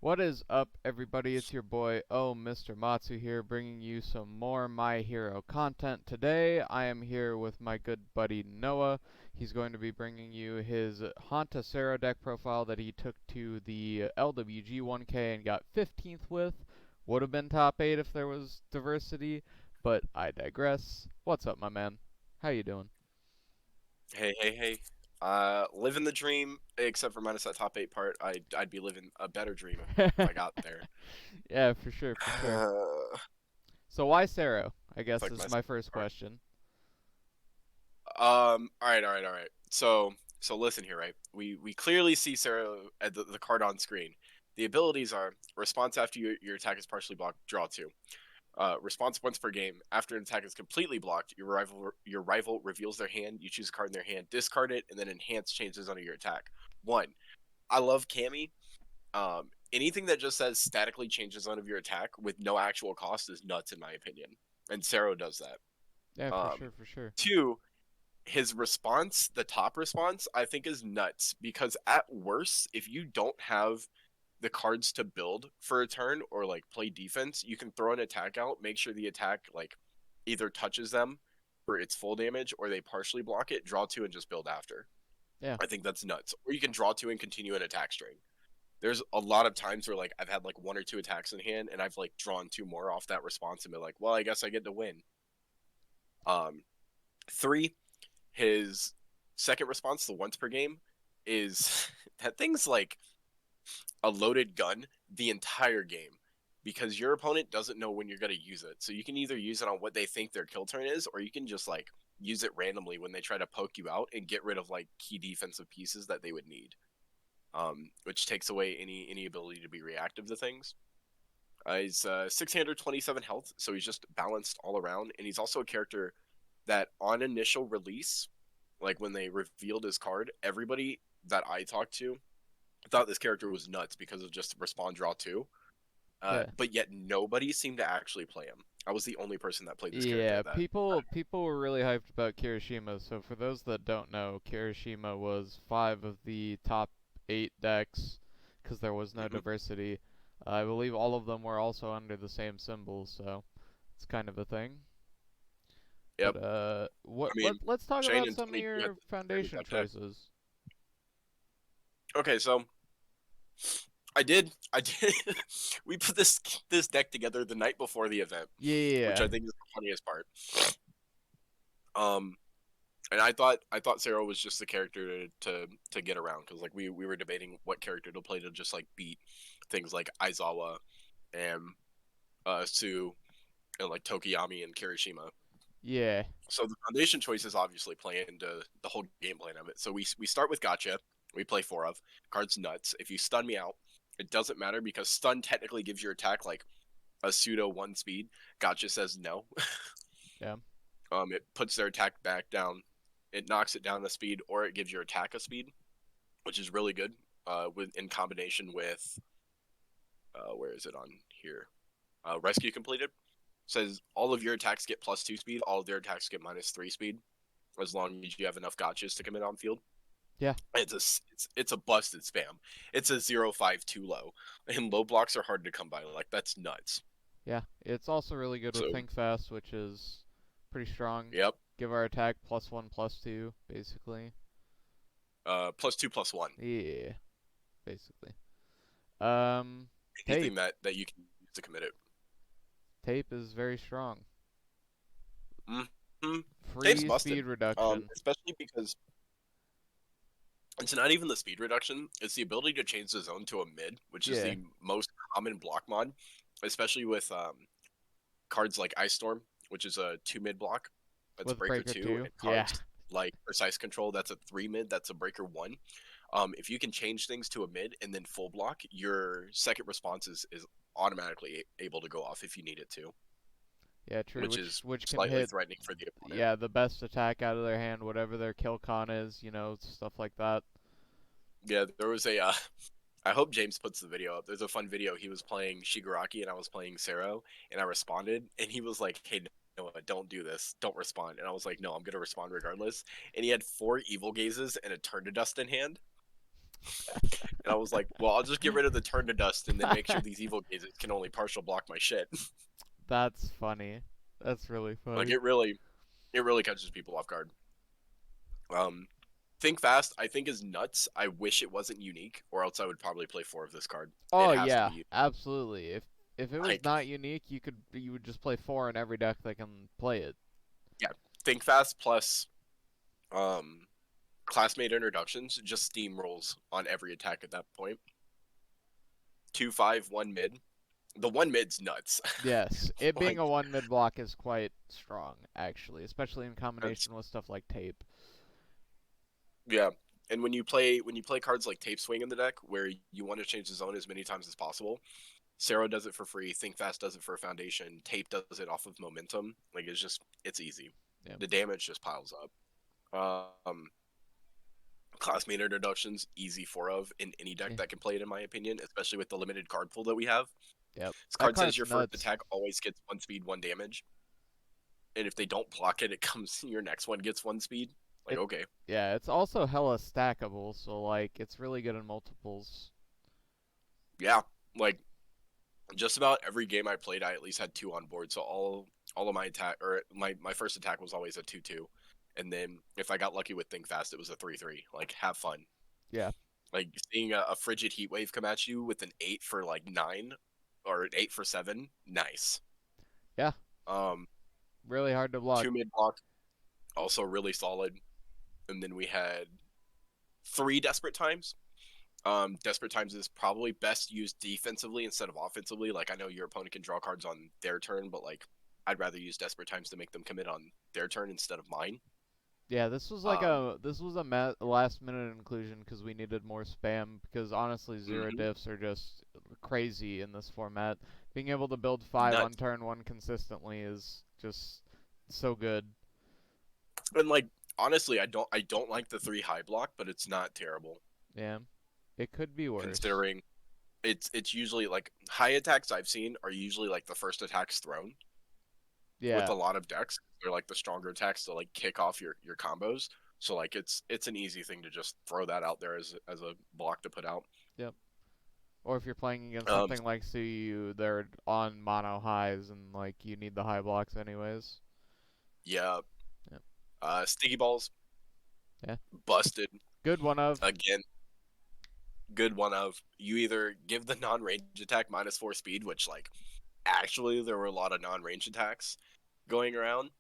What is up, everybody? It's your boy, Mr. Matsu here, bringing you some more My Hero content. Today, I am here with my good buddy Noah. He's going to be bringing you his HANTA SERO deck profile that he took to the LWG 1K and got 15th with. Would have been top 8 if there was diversity, but I digress. What's up, my man? How you doing? Hey. Living the dream, except for minus that top 8 part. I'd be living a better dream if I got there. Yeah, for sure, for sure. It's So why Sero, I guess, like is my my second first part. question. All right. So listen here, right? We clearly see Sarah at the card on screen. The abilities are response after your attack is partially blocked, draw 2. Response once per game. After an attack is completely blocked, your rival reveals their hand. You choose a card in their hand, discard it, and then enhance changes under your attack. 1. I love Cammy. Anything that just says statically changes one of your attack with no actual cost is nuts in my opinion. And Sero does that. Yeah, for Um, sure, for sure. 2, his response, the top response, I think is nuts because at worst, if you don't have the cards to build for a turn or like play defense, you can throw an attack out, make sure the attack like either touches them for its full damage or they partially block it, draw 2 and just build after. Yeah. I think that's nuts. Or you can draw 2 and continue an attack string. There's a lot of times where like I've had like 1 or 2 attacks in hand and I've like drawn 2 more off that response and been like, well, I guess I get to win. Um, 3, his second response, the once per game, is that thing's like a loaded gun the entire game because your opponent doesn't know when you're going to use it. So you can either use it on what they think their kill turn is, or you can just like use it randomly when they try to poke you out and get rid of like key defensive pieces that they would need. Which takes away any ability to be reactive to things. He's 627 health, so he's just balanced all around, and he's also a character that on initial release, like when they revealed his card, everybody that I talked to thought this character was nuts because of just respond draw 2. Yeah. But yet nobody seemed to actually play him. I was the only person that played this character Yeah, that. people were really hyped about Kirishima. So for those that don't know, Kirishima was 5 of the top 8 decks because there was no Mhm. diversity. I believe all of them were also under the same symbol, so it's kind of a thing. But Yep. I mean, let's talk Shane about and some of Tony G had your the same foundation exact deck. choices. Okay, so I did. We put this deck together the night before the event, which I Yeah. think is the funniest part. Um, and I thought Sarah was just the character to get around because like we were debating what character to play to just like beat things like Aizawa and Sue and like Tokiyami and Kirishima. Yeah. So the foundation choices obviously play into the whole game plan of it. So we start with gotcha. We play 4 of cards nuts. If you stun me out, it doesn't matter because stun technically gives your attack like a pseudo 1 speed. Gotcha says no. Yeah. It puts their attack back down. It knocks it down a speed, or it gives your attack a speed, which is really good. With in combination with where is it on here? Rescue completed says all of your attacks get +2 speed. All of their attacks get -3 speed, as long as you have enough gotchas to commit on field. Yeah. It's a busted spam. It's a 0-5-2 low, and low blocks are hard to come by. Like that's nuts. Yeah. It's also really good with So Think Fast, which is pretty strong. yep, Give our attack +1/+2, basically. +2/+1. Yeah, basically. Um, Anything tape. that you can use to commit it. Tape is very strong. Mm-hmm. Tape's Free busted. speed reduction. Especially because it's not even the speed reduction; it's the ability to change the zone to a mid, which is Yeah, the most common block mod, especially with cards like Ice Storm, which is a 2 mid block. That's a with breaker breaker 2, 2. and Yeah, cards like Precise Control, that's a 3 mid, that's a breaker 1. If you can change things to a mid and then full block, your second response is automatically able to go off if you need it to, yeah, true. which Which is which can slightly hit, threatening for the opponent. yeah, the best attack out of their hand, whatever their kill con is, stuff like that. Yeah, there was a. I hope James puts the video up. There's a fun video. He was playing Shigaraki and I was playing Sero, and I responded, and he was like, "Hey, Noah, don't do this. Don't respond." And I was like, "No, I'm gonna respond regardless." And he had 4 evil gazes and a turn to dust in hand. And I was like, well, I'll just get rid of the Turn to Dust and then make sure these Evil Gazes can only partial block my shit. That's funny. That's really Like funny. it really catches people off guard. Um, Think Fast, I think is nuts. I wish it wasn't unique, or else I would probably play 4 of this card. It Oh has to yeah, be unique. absolutely. If it was Like, not unique, you would just play 4 in every deck that can play it. yeah, Think Fast plus um classmate introductions just steamrolls on every attack at that point. 2/5 1 mid. The 1 mid's nuts. Yes, it being Like, a 1 mid block is quite strong, actually, especially in it's, combination with stuff like tape. yeah. And when you play cards like Tape Swing in the deck, where you want to change the zone as many times as possible, Sero does it for free. Think Fast does it for a foundation. Tape does it off of momentum. Like, it's easy. Yeah. The damage just piles up. Classmate introductions, easy 4 of in any deck Yeah. that can play it, in my opinion, especially with the limited card pool that we have. Yep. This That card says card's your first nuts. attack always gets 1 speed, 1 damage. And if they don't block it, it comes your next one gets 1 speed. Like, It okay. Yeah, it's also hella stackable, so like it's really good in multiples. Yeah. Like, just about every game I played, I at least had 2 on board. So all of my attack, or my first attack was always a 2/2. And then if I got lucky with Think Fast, it was a 3/3. Like, have fun. Yeah. Like, seeing a frigid heat wave come at you with an 8 for like 9 or an 8 for 7, nice. Yeah. Um, Really hard to block. 2 mid block, also really solid. And then we had 3 Desperate Times. Desperate Times is probably best used defensively instead of offensively. Like, I know your opponent can draw cards on their turn, but like, I'd rather use Desperate Times to make them commit on their turn instead of mine. Yeah, this was Um, a last minute inclusion because we needed more spam. Because honestly, zero mhm. diffs are just crazy in this format. Being able to build 5 on Nuts. turn 1 consistently is just so good. And like, honestly, I don't like the 3 high block, but it's not terrible Yeah, it could be worse. considering it's usually like high attacks I've seen are usually like the first attacks thrown with Yeah, a lot of decks. They're like the stronger attacks to like kick off your combos. So like it's an easy thing to just throw that out there as a block to put out. yep. Or if you're playing against Um, something like CU, they're on mono highs and like you need the high blocks anyways. yeah. Yep. Sticky balls Yeah. busted Good one of. again. Good one of you either give the non-range attack -4 speed, which like actually there were a lot of non-range attacks going around,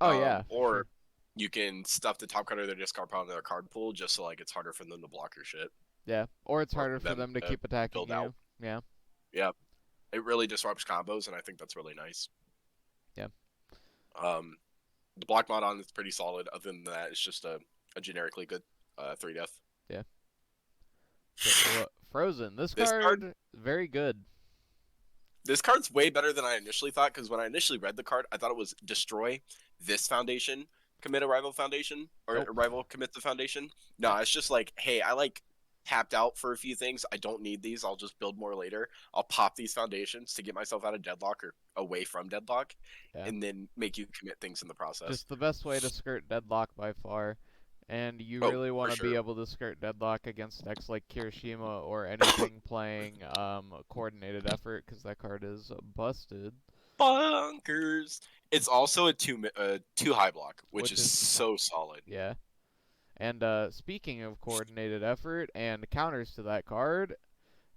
Oh yeah, for or sure. you can stuff the top card of their discard pile in their card pool just so like it's harder for them to block your shit Yeah. Or it's or harder for for them them to to keep attacking build out. you. Yeah. Yeah, it really disrupts combos, and I think that's really nice. Yeah. Um, the block mod on is pretty solid. Other than that, it's just a generically good 3 death. Yeah. Frozen. This This card, card very good. this card's way better than I initially thought because when I initially read the card, I thought it was destroy this foundation, commit a rival foundation, or Nope. a rival commit the foundation. No, it's just like, hey, I like tapped out for a few things. I don't need these. I'll just build more later. I'll pop these foundations to get myself out of deadlock or away from deadlock, Yeah. and then make you commit things in the process. Just the best way to skirt deadlock by far. And you Oh, really for want to be sure. able to skirt deadlock against decks like Kirishima or anything playing coordinated effort because that card is busted, Bonkers. It's also a 2 high block, which which is is so solid. yeah. And speaking of coordinated effort and counters to that card,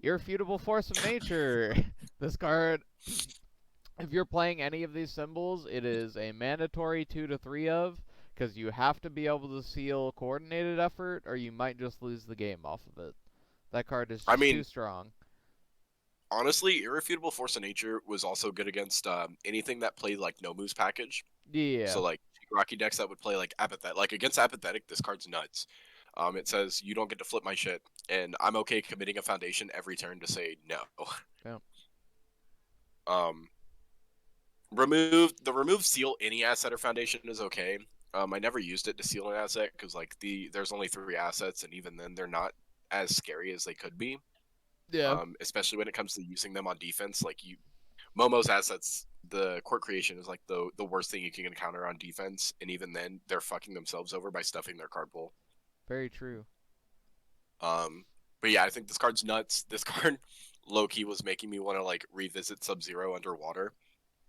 Irrefutable Force of Nature. This card, if you're playing any of these symbols, it is a mandatory 2 to 3 of, because you have to be able to seal coordinated effort, or you might just lose the game off of it. That card is I just too mean, strong. honestly, Irrefutable Force of Nature was also good against anything that played like No Moves package. Yeah. So like Rocky decks that would play like Apathetic. Like against Apathetic, this card's nuts. It says you don't get to flip my shit, and I'm okay committing a foundation every turn to say no. Yeah. Um, remove seal any asset or foundation is okay. I never used it to seal an asset because like there's only 3 assets, and even then they're not as scary as they could be. Yeah. Especially when it comes to using them on defense. Like Momo's assets, the court creation is like the worst thing you can encounter on defense, and even then they're fucking themselves over by stuffing their card pool. Very true. But yeah, I think this card's nuts. This card, low-key, was making me want to like revisit Sub-Zero underwater.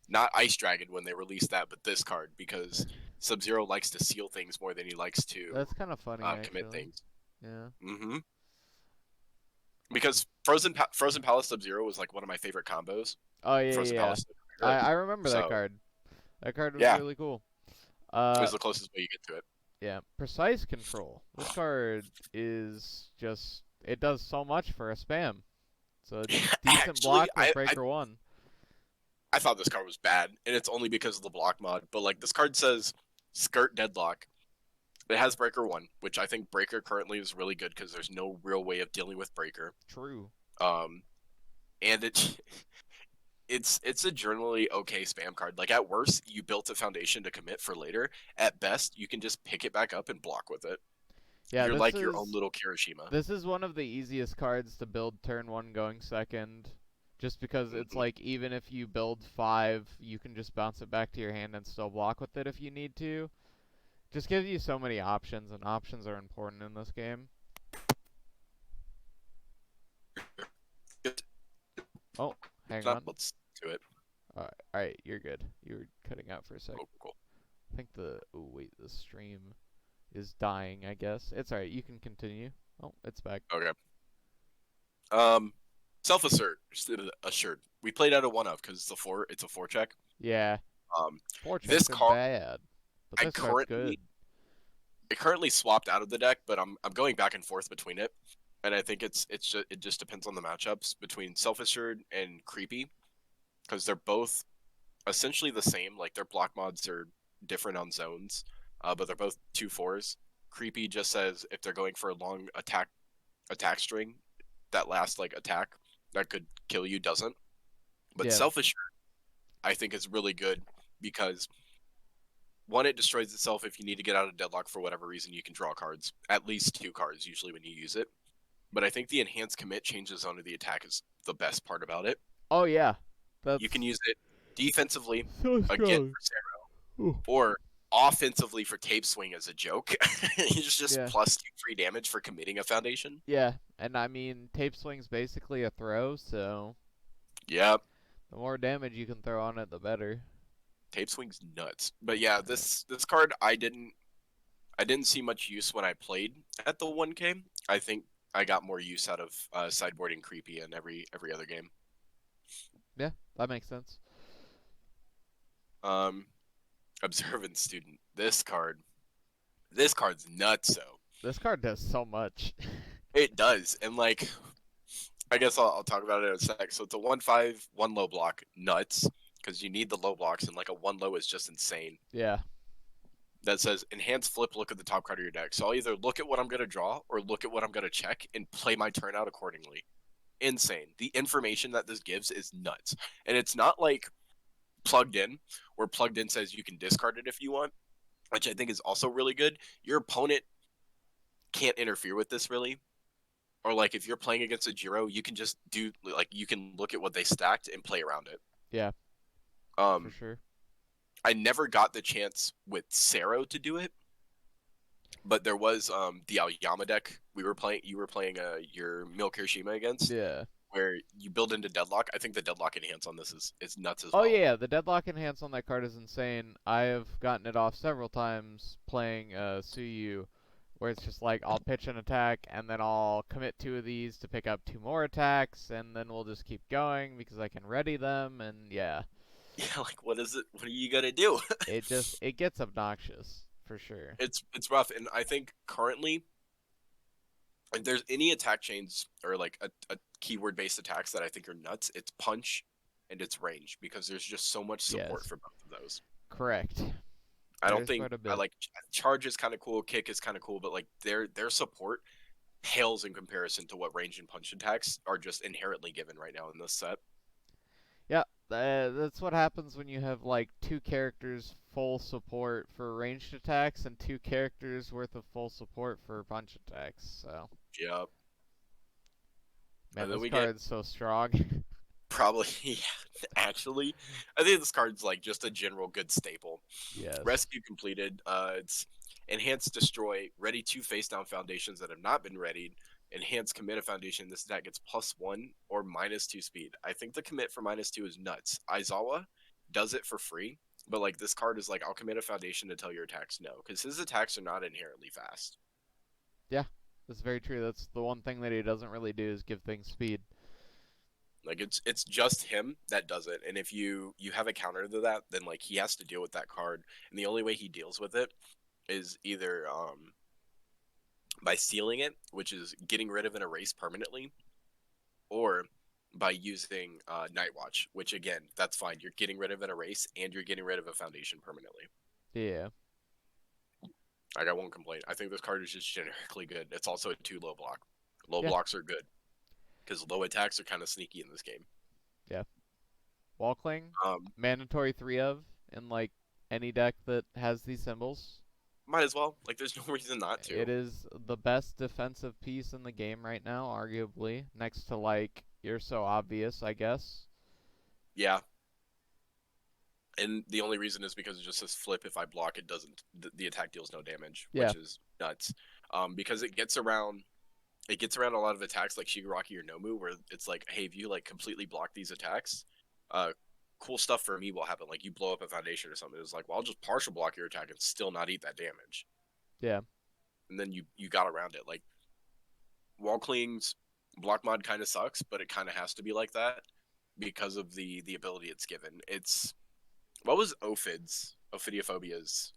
Not Ice Dragon when they released that, but this card, because Sub-Zero likes to seal things more than he likes to That's kind of funny, commit actually. things. Yeah. Mm-hmm. Because Frozen Palace Sub-Zero was like one of my favorite combos. Oh yeah, Frozen yeah. Palace I Sub-Zero. remember that So card. That card was yeah, really cool. it Uh, was the closest way you get to it. yeah. Precise control. This card is just it does so much for a spam. It's a decent Actually, block with Breaker 1. I thought this card was bad, and it's only because of the block mod. But like this card says, skirt deadlock. It has Breaker 1, which I think Breaker currently is really good because there's no real way of dealing with Breaker. True. And it's a generally okay spam card. Like at worst, you built a foundation to commit for later. At best, you can just pick it back up and block with it. Yeah, You're like your own little Kirishima. this is one of the easiest cards to build turn 1 going second. Just because it's like, even if you build 5, you can just bounce it back to your hand and still block with it if you need to. Just gives you so many options, and options are important in this game. Oh, hang on. Let's do it. Alright, you're good. You were cutting out for a sec. Oh, cool. I think the stream is dying, I guess. It's alright, you can continue. Oh, it's back. Okay. Self-assert, assured. We played out a 1-of because it's a 4-check. Yeah. Um, 4 this checks are card, bad. But this card's good. I currently swapped out of the deck, but I'm going back and forth between it. And I think it just depends on the matchups between Self-Assured and Creepy, because they're both essentially the same. Like their block mods are different on zones, but they're both 2/4s. Creepy just says if they're going for a long attack string, that last like attack that could kill you doesn't. But Yeah. Self-Assured, I think, is really good because one, it destroys itself if you need to get out of deadlock for whatever reason. You can draw cards, at least 2 cards usually when you use it. But I think the enhanced commit changes onto the attack is the best part about it. Oh yeah. You can use it defensively so again for Zero, or offensively for Tape Swing as a joke. It's just Yeah. plus 2 free damage for committing a foundation. Yeah, and I mean, Tape Swing's basically a throw, so Yep. the more damage you can throw on it, the better. Tape Swing's nuts. But yeah, this card I didn't see much use when I played at the 1K. I think I got more use out of sideboarding Creepy in every other game. Yeah, that makes sense. Observant Student. This card's nuts. So This card does so much. it does, and like, I guess I'll talk about it in a sec. So it's a 1/5, 1 low block, nuts, because you need the low blocks, and like a 1 low is just insane. Yeah. That says enhance flip, look at the top card of your deck. So I'll either look at what I'm gonna draw or look at what I'm gonna check and play my turn out accordingly. Insane. The information that this gives is nuts, and it's not like plugged in, where plugged in says you can discard it if you want, which I think is also really good. Your opponent can't interfere with this really. Or like if you're playing against a Jiro, you can just do like you can look at what they stacked and play around it. Yeah. For sure. I never got the chance with Sero to do it, but there was the Aoyama deck you were playing your Milk Hiroshima against. Yeah. Where you build into deadlock. I think the deadlock enhance on this is nuts as well. well. Oh yeah, the deadlock enhance on that card is insane. I have gotten it off several times playing Suyu, where it's just like I'll pitch an attack and then I'll commit 2 of these to pick up 2 more attacks, and then we'll just keep going because I can ready them, and yeah. Yeah, like what is it? What are you gonna do? it gets obnoxious for sure. It's rough, and I think currently, if there's any attack chains or like a keyword based attacks that I think are nuts, it's punch and it's range, because there's just so much support for both of those. Correct. I don't think I like charge is kind of cool, kick is kind of cool, but like their support pales in comparison to what range and punch attacks are just inherently given right now in this set. Yeah, that's what happens when you have like 2 characters full support for ranged attacks and 2 characters worth of full support for punch attacks. So. Yep. Man, this card's so strong. Probably, yeah. Actually, I think this card's like just a general good staple. Yes. Rescue completed. It's enhance, destroy, ready 2 face down foundations that have not been readied. enhance commit a foundation. This attack gets +1 or -2 speed. I think the commit for -2 is nuts. Aizawa does it for free, but like this card is like, I'll commit a foundation to tell your attacks no, because his attacks are not inherently fast. Yeah, that's very true. That's the one thing that he doesn't really do is give things speed. Like it's just him that does it, and if you have a counter to that, then like he has to deal with that card, and the only way he deals with it is either by sealing it, which is getting rid of an erase permanently, or by using Night Watch, which again, that's fine. You're getting rid of an erase and you're getting rid of a foundation permanently. Yeah. Like I won't complain. I think this card is just generically good. It's also a 2 low block. Low Yeah. blocks are good because low attacks are kind of sneaky in this game. Yeah. Wall Cling, Um, mandatory 3 of in like any deck that has these symbols. might as well. Like there's no reason not It to. is the best defensive piece in the game right now, arguably, next to like You're So Obvious, I guess. Yeah. And the only reason is because it just says flip. If I block, it doesn't. The attack deals no damage, Yeah. which is nuts. Because it gets around a lot of attacks like Shigaraki or Nomu, where it's like, hey, if you like completely block these attacks, cool stuff for me will happen. Like you blow up a foundation or something. It's like, well, I'll just partial block your attack and still not eat that damage. Yeah. And then you got around it. Like Wall Cling's block mod kind of sucks, but it kind of has to be like that because of the ability it's given. It's what was Ophidiophobia?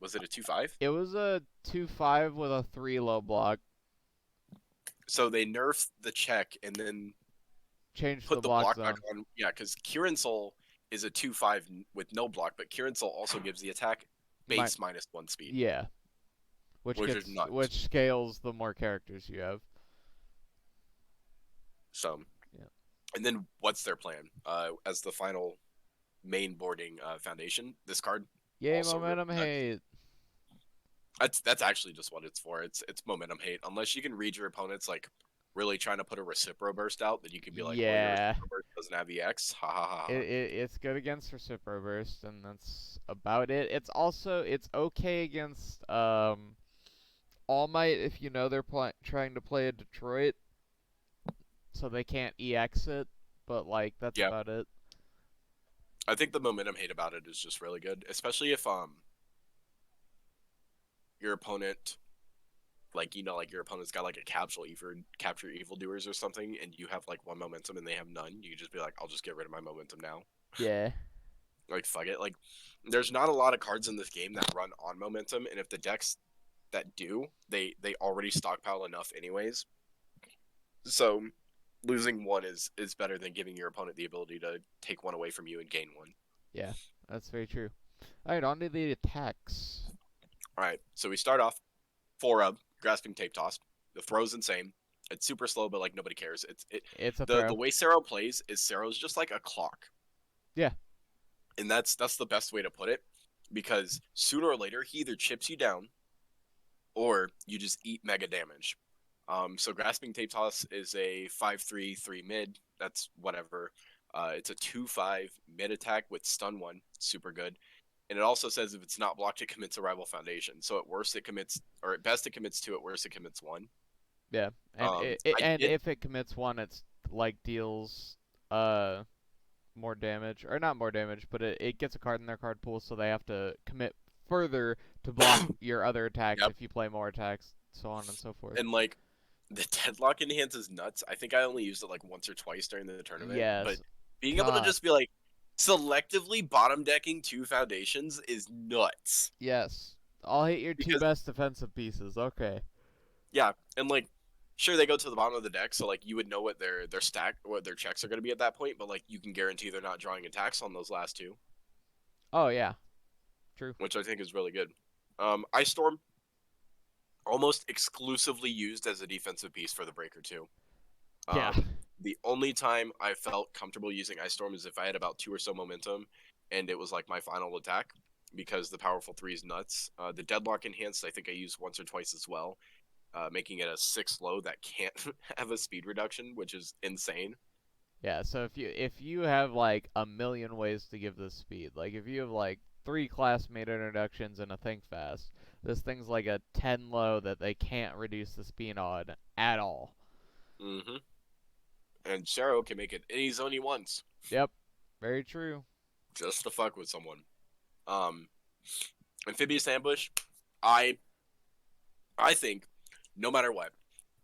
Was it a 2/5? It was a 2/5 with a 3 low block. So they nerfed the check and then Changed put the the block block zone. back on. Yeah, because Kirin Soul is a 2/5 with no block, but Kirin Soul also gives the attack base -1 speed. Yeah. Which is nuts. which scales the more characters you have. So, yeah. And then what's their plan? As the final main boarding foundation, this card. Yay, momentum hate. That's actually just what it's for. It's momentum hate. Unless you can read your opponent's like really trying to put a Recipro Burst out, then you can be like, well, your Recipro Burst doesn't have EX. Ha ha ha. It's good against Recipro Burst, and that's about it. It's okay against All Might if you know they're trying to play a Detroit, so they can't EX it. But like that's about it. I think the momentum hate about it is just really good, especially if your opponent, like your opponent's got like a capture evildoers or something, and you have like 1 momentum and they have none. You just be like, I'll just get rid of my momentum now. Yeah. Like fuck it. Like there's not a lot of cards in this game that run on momentum, and if the decks that do, they already stockpile enough anyways. So losing 1 is better than giving your opponent the ability to take 1 away from you and gain 1. Yeah, that's very true. Alright, on to the attacks. Alright, so we start off 4 Grasping Tape Toss. The throw's insane. It's super slow, but like nobody cares. It's a throw. The way Sero plays is Sero's just like a clock. Yeah. And that's the best way to put it, because sooner or later he either chips you down or you just eat mega damage. So Grasping Tape Toss is a 5/3/3 mid. That's whatever. It's a 2/5 mid attack with stun 1. Super good. And it also says if it's not blocked, it commits a rival foundation. So at worst it commits, or at best it commits 2. At worst it commits 1. Yeah, and if it commits 1, it's like deals more damage, or not more damage, but it gets a card in their card pool, so they have to commit further to block your other attacks if you play more attacks, so on and so forth. And like the deadlock enhance is nuts. I think I only used it like once or twice during the tournament. Yes. But being able to just be like selectively bottom decking 2 foundations is nuts. Yes. I'll hit your 2 best defensive pieces. Okay. Yeah, and like sure they go to the bottom of the deck, so like you would know what their stack, what their checks are going to be at that point, but like you can guarantee they're not drawing attacks on those last 2. Oh yeah. True. Which I think is really good. Ice Storm, almost exclusively used as a defensive piece for the Breaker 2. Yeah. The only time I felt comfortable using Ice Storm is if I had about 2 or so momentum, and it was like my final attack, because the powerful 3 is nuts. The Deadlock Enhanced, I think I used once or twice as well, making it a 6 low that can't have a speed reduction, which is insane. Yeah, so if you have like a million ways to give this speed, like if you have like 3 classmate introductions and a think fast, This thing's like a 10 low that they can't reduce the speed on at all. Mm-hmm. And Sero can make it any zone he wants. Yep, very true. Just to fuck with someone. Um, Amphibious Ambush, I think, no matter what,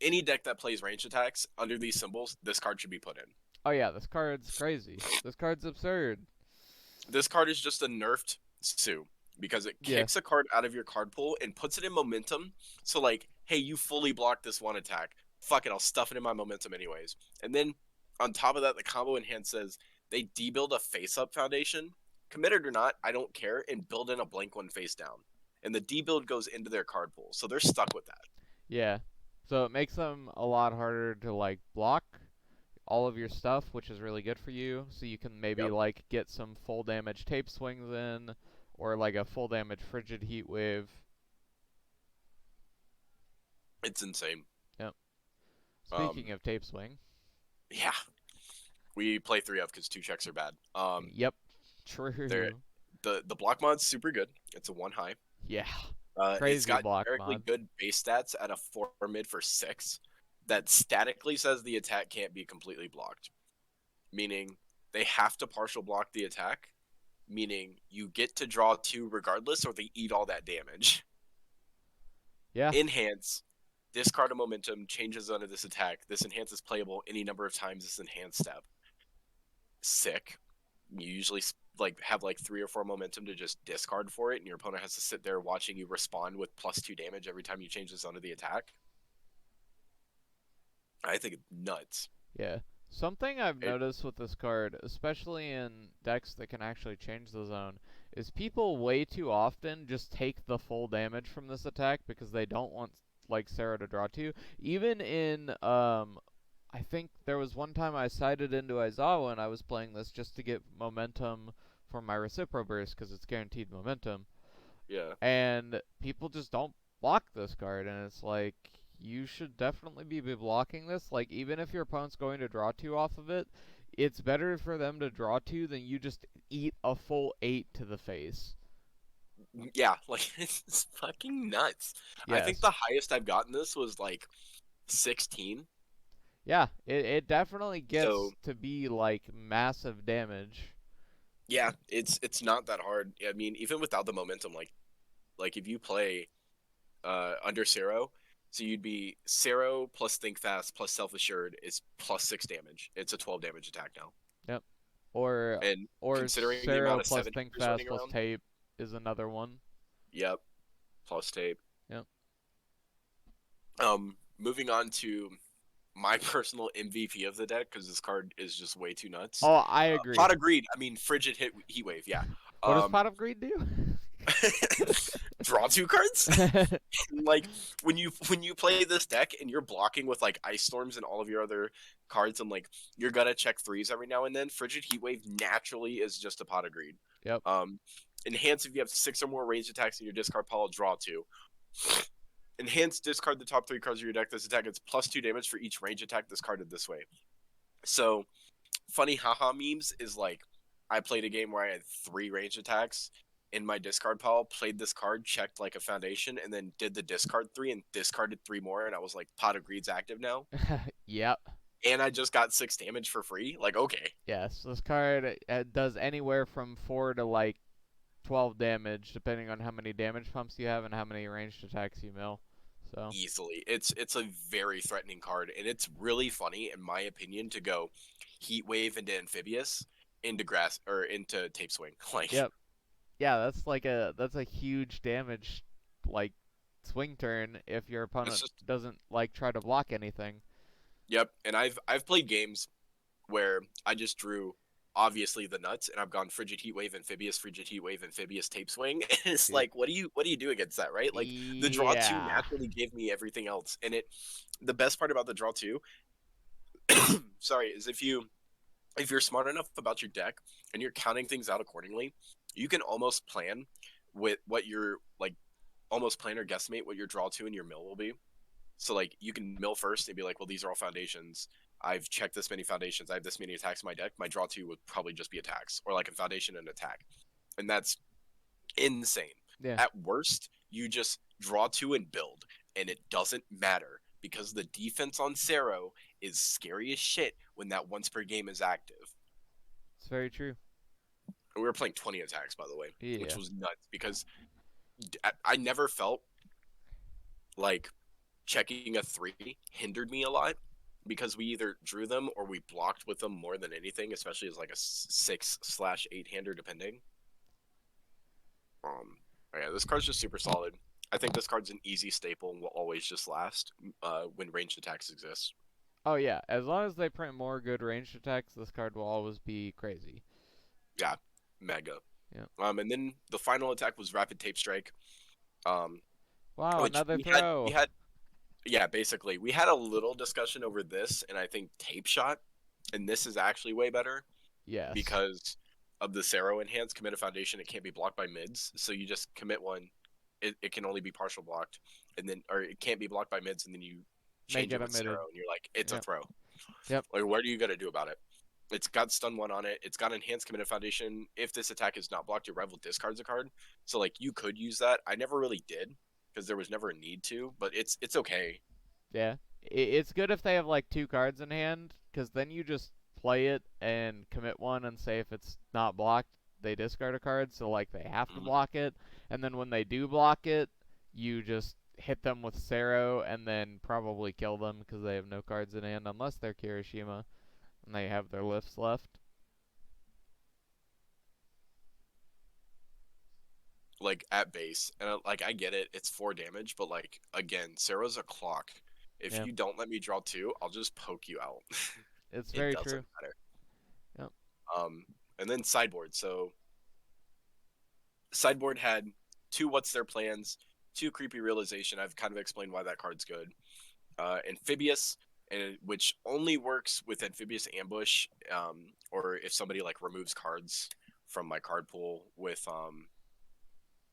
any deck that plays range attacks under these symbols, this card should be put in. Oh yeah, this card's crazy. This card's absurd. This card is just a nerfed Sue because it Yeah, kicks a card out of your card pool and puts it in momentum. So like, hey, you fully blocked this one attack. Fuck it, I'll stuff it in my momentum anyways. And then on top of that, the combo enhance says they debuild a face-up foundation. Committed or not, I don't care, and build in a blank one face down. And the debuild goes into their card pool, so they're stuck with that. yeah. So it makes them a lot harder to like block all of your stuff, which is really good for you. So you can maybe Yep, like get some full damage tape swings in, or like a full damage frigid heat wave. it's insane. Yep. Um, Speaking of tape swing. yeah, we play 3 of because 2 checks are bad. Yep. They're True. the block mod's super good. It's a 1 high. Yeah. It's Crazy got block numerically mod. good base stats at a 4 mid for 6 that statically says the attack can't be completely blocked. Meaning they have to partial block the attack, meaning you get to draw 2 regardless or they eat all that damage. Yeah. Enhance, discard a momentum, changes zone of this attack. This enhance is playable any number of times this enhance step. Sick. You usually like have like 3 or 4 momentum to just discard for it, and your opponent has to sit there watching you respond with +2 damage every time you change the zone of the attack. I think it's nuts. Yeah. Something I've It, noticed with this card, especially in decks that can actually change the zone, is people way too often just take the full damage from this attack because they don't want like Sarah to draw to. Even in I think there was one time I sided into Aizawa and I was playing this just to get momentum for my Recipro Burst because it's guaranteed momentum. yeah. And people just don't block this card, and it's like you should definitely be blocking this. Like even if your opponent's going to draw 2 off of it, it's better for them to draw 2 than you just eat a full 8 to the face. Yeah, like it's fucking nuts. I think Yes. the highest I've gotten this was like 16. Yeah, it definitely So gets to be like massive damage. yeah, it's not that hard. I mean, even without the momentum, like if you play under Zero, so you'd be Zero plus Think Fast plus Self Assured is +6 damage. It's a 12 damage attack now. Yep. Or And or considering the Sero amount of plus 7 Think hitters Fast running plus around, Tape is another one. yep, plus tape. Yep. Moving on to my personal MVP of the deck because this card is just way too nuts. Oh, I agree. Pot of Greed. I mean, Frigid Heat Wave. Yeah. What does Um, Pot of Greed do? draw 2 cards. Like when you play this deck and you're blocking with like Ice Storms and all of your other cards, and like you're gonna check 3s every now and then. Frigid Heatwave naturally is just a Pot of Greed. Yep. Enhance, if you have 6 or more ranged attacks in your discard pile, draw 2. Enhance, discard the top 3 cards of your deck. This attack gets +2 damage for each range attack discarded this way. So funny haha memes is like I played a game where I had 3 range attacks in my discard pile, played this card, checked like a foundation, and then did the discard 3 and discarded 3 more, and I was like, Pot of Greed's active now. Yep. And I just got 6 damage for free. Like, okay. Yes, this card does anywhere from 4 to like 12 damage, depending on how many damage pumps you have and how many ranged attacks you mill. So Easily. It's a very threatening card, and it's really funny, in my opinion, to go Heat Wave into Amphibious into grass or into Tape Swing. Like yep. Yeah, that's a huge damage like swing turn if your it's opponent just doesn't like try to block anything. yep. And I've played games where I just drew obviously the nuts, and I've gone Frigid Heat Wave, Amphibious, Frigid Heat Wave, Amphibious, Tape Swing. And it's Y- like, what do you do against that, right? Like the draw 2 Yeah. naturally gave me everything else. And the best part about the draw 2, sorry, is if you're smart enough about your deck and you're counting things out accordingly, you can almost plan with what your like almost plan or guesstimate what your draw 2 and your mill will be. So like you can mill first and be like, well, these are all foundations. I've checked this many foundations. I have this many attacks in my deck. My draw 2 would probably just be attacks or like a foundation and attack. And that's insane. Yeah. At worst, you just draw two and build, and it doesn't matter because the defense on Sero is scary as shit when that once per game is active. It's very true. And we were playing 20 attacks, by the way, which Yeah. was nuts because I never felt like checking a three hindered me a lot because we either drew them or we blocked with them more than anything, especially as like a 6/8 hander, depending. Yeah, this card's just super solid. I think this card's an easy staple and will always just last when ranged attacks exist. Oh yeah, as long as they print more good ranged attacks, this card will always be crazy. Yeah, mega. Yeah. And then the final attack was Rapid Tape Strike, um, Wow, which another we throw. had yeah, basically we had a little discussion over this, and I think Tape Shot, and this is actually way better Yes. because of the Sero enhanced commit a foundation. It can't be blocked by mids, so you just commit one. It can only be partial blocked, and then or it can't be blocked by mids, and then you Make change it it with omitted. Sero, and you're like, it's a Yep. throw. Yep. Like, what are you gonna do about it? It's got stun one on it. It's got enhanced committed foundation. If this attack is not blocked, your rival discards a card. So like you could use that. I never really did because there was never a need to, but it's okay. Yeah. It's good if they have like two cards in hand, because then you just play it and commit one and say if it's not blocked, they discard a card, so like they have to Mhm. block it. And then when they do block it, you just hit them with Sero and then probably kill them because they have no cards in hand unless they're Kirishima and they have their lifts left. Like at base, and like I get it, it's 4 damage, but like again, Sarah's a clock. If Yeah. you don't let me draw two, I'll just poke you out. It's It very doesn't true. matter. Yep. And then sideboard. So sideboard had two what's their plans, two creepy realization. I've kind of explained why that card's good. Amphibious, and which only works with amphibious ambush, or if somebody like removes cards from my card pool with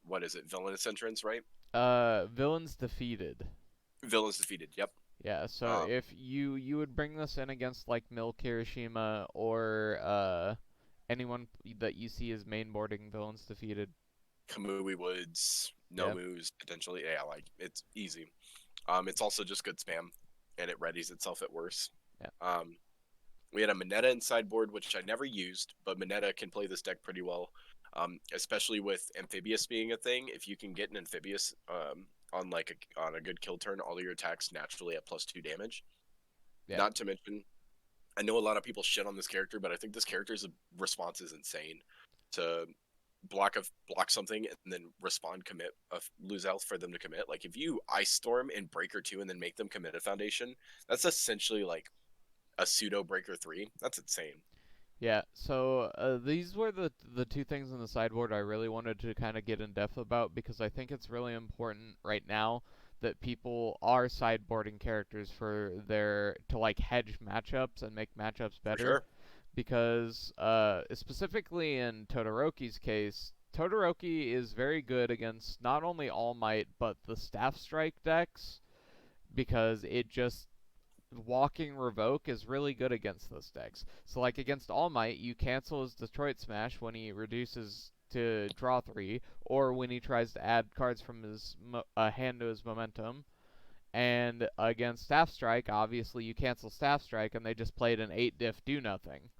what is it, villainous entrance, right? Villains defeated. Villains defeated. Yep. Yeah, so Um, if you would bring this in against like Mil Kirishima or anyone that you see as mainboarding villains defeated. Kamui Woods, Yep. Nomu's potentially. Yeah, like it's easy. It's also just good spam, and it readies itself at worst. Yep. Um, we had a Mineta in sideboard, which I never used, but Mineta can play this deck pretty well, especially with Amphibious being a thing. If you can get an Amphibious on on a good kill turn, all of your attacks naturally at +2 damage. Yep. Not to mention, I know a lot of people shit on this character, but I think this character's response is insane. To block something and then respond commit lose health for them to commit. Like if you ice storm and breaker 2 and then make them commit a foundation, that's essentially like a pseudo breaker 3. That's insane. Yeah, so these were the two things in the sideboard I really wanted to kind of get in depth about because I think it's really important right now that people are sideboarding characters for their to like hedge matchups and make matchups For better sure. because specifically in Todoroki's case, Todoroki is very good against not only All Might but the Staff Strike decks because it just walking revoke is really good against those decks. So like against All Might, you cancel his Detroit Smash when he reduces to draw 3, or when he tries to add cards from his hand to his momentum. And against Staff Strike, obviously you cancel Staff Strike, and they just played an 8 diff do nothing.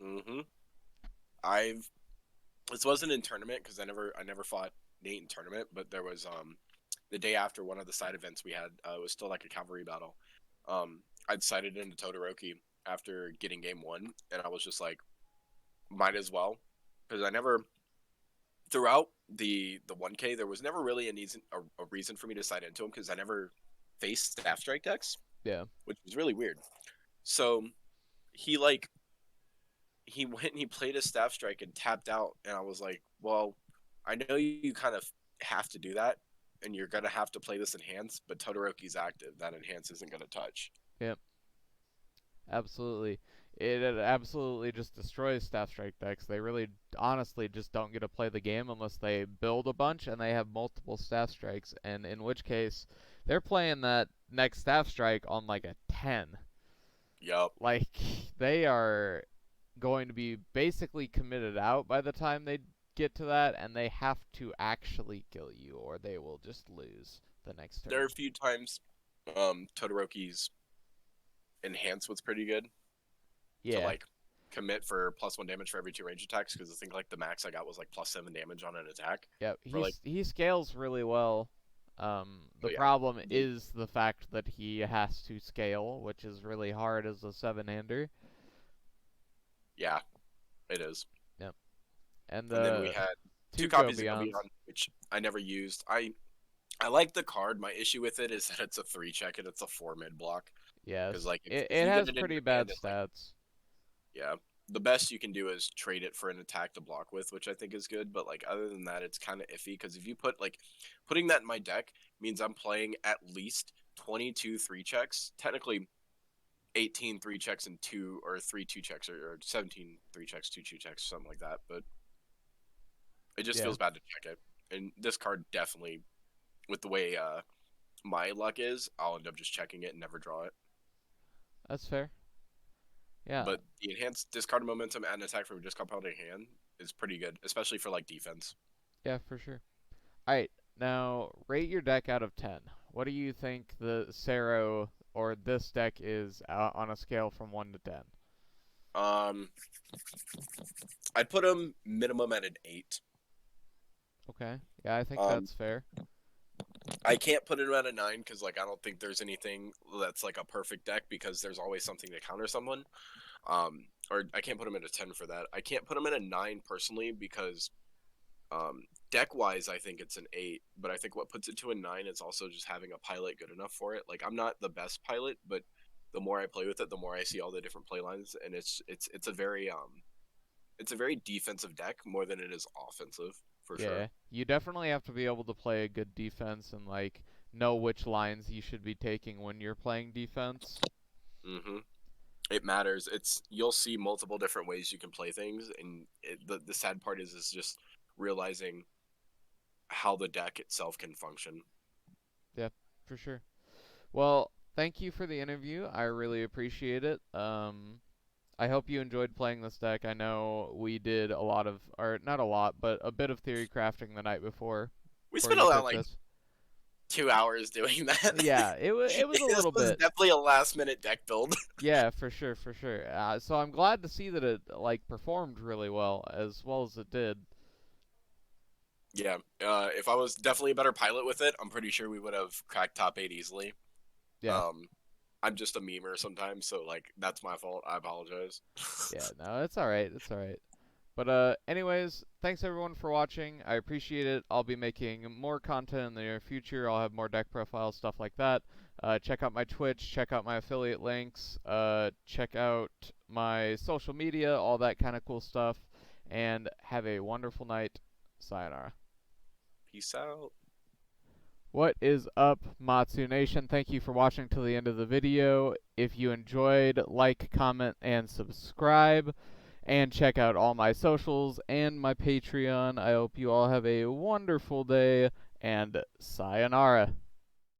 Mm-hmm. I've this wasn't in tournament because I never fought Nate in tournament, but there was the day after one of the side events we had, it was still like a cavalry battle. I'd sided into Todoroki after getting game one, and I was just like, might as well, because I never throughout the 1K there was never really a reason for me to side into him because I never faced staff strike decks, Yeah. which was really weird. So he like he went and he played a staff strike and tapped out, and I was like, well, I know you kind of have to do that, and you're gonna have to play this enhance, but Todoroki's active. That enhance isn't gonna touch. Yep. Absolutely. It absolutely just destroys Staff Strike decks. They really, honestly, just don't get to play the game unless they build a bunch and they have multiple Staff Strikes. And in which case, they're playing that next Staff Strike on like a 10. Yup. Like, they are going to be basically committed out by the time they get to that, and they have to actually kill you, or they will just lose the next There are turn. a few times Todoroki's enhance was pretty good to Yeah. like commit for +1 damage for every 2 range attacks, because I think like the max I got was like +7 damage on an attack Yep. for like. He scales really well. The Oh yeah, problem is the fact that he has to scale, which is really hard as a 7-hander. yeah, it is. Yep. And And then we the had 2 two go copies of Go beyonds. Beyond, which I never used. I like the card. My issue with it is that it's a 3 check and it's a 4 mid block. Because Yes. like if It you get has it in pretty your bad hand, it's like, stats. yeah, the best you can do is trade it for an attack to block with, which I think is good. But like other than that, it's kind of iffy, because if you putting that in my deck means I'm playing at least 22 3 checks, technically 18 3 checks and 2 or 3 2 checks, or 17 3 checks, 2 2 checks, something like that. But it just Yeah, feels bad to check it. And this card definitely, with the way my luck is, I'll end up just checking it and never draw it. that's fair. Yeah. But the enhanced discard momentum and attack from just compounding hand is pretty good, especially for like defense. Yeah, for sure. Alright, now rate your deck out of 10. What do you think the Sero or this deck is on a scale from 1 to 10? Um, I'd put him minimum at an 8. Okay. Yeah, I think Um, that's fair. I can't put him at a 9 because like I don't think there's anything that's like a perfect deck, because there's always something to counter someone. Or I can't put him at a 10 for that. I can't put him at a 9 personally because deck wise, I think it's an 8, but I think what puts it to a 9 is also just having a pilot good enough for it. Like I'm not the best pilot, but the more I play with it, the more I see all the different play lines, and it's a very defensive deck more than it is offensive for sure. Yeah, you definitely have to be able to play a good defense and like know which lines you should be taking when you're playing defense. Mm-hmm. It matters. You'll see multiple different ways you can play things, and the sad part is just realizing how the deck itself can function. Yeah, for sure. Well, thank you for the interview. I really appreciate it. I hope you enjoyed playing this deck. I know we did a lot of, or not a lot, but a bit of theory crafting the night We before spent you about picked like this. 2 hours doing that. Yeah, it was a This little was bit. definitely a last minute deck build. Yeah, for sure, for sure. So I'm glad to see that it like performed really well as it did. Yeah, if I was definitely a better pilot with it, I'm pretty sure we would have cracked top 8 easily. Yeah, Um, I'm just a memer sometimes, so like that's my fault. I apologize. yeah. No, it's all right. It's all right. But anyways, thanks everyone for watching. I appreciate it. I'll be making more content in the near future. I'll have more deck profiles, stuff like that. Check out my Twitch. Check out my affiliate links. Check out my social media, all that kind of cool stuff. And have a wonderful night. Sayonara. Peace out. What is up, Matsu Nation? Thank you for watching till the end of the video. If you enjoyed, like, comment, and subscribe. And check out all my socials and my Patreon. I hope you all have a wonderful day, and sayonara.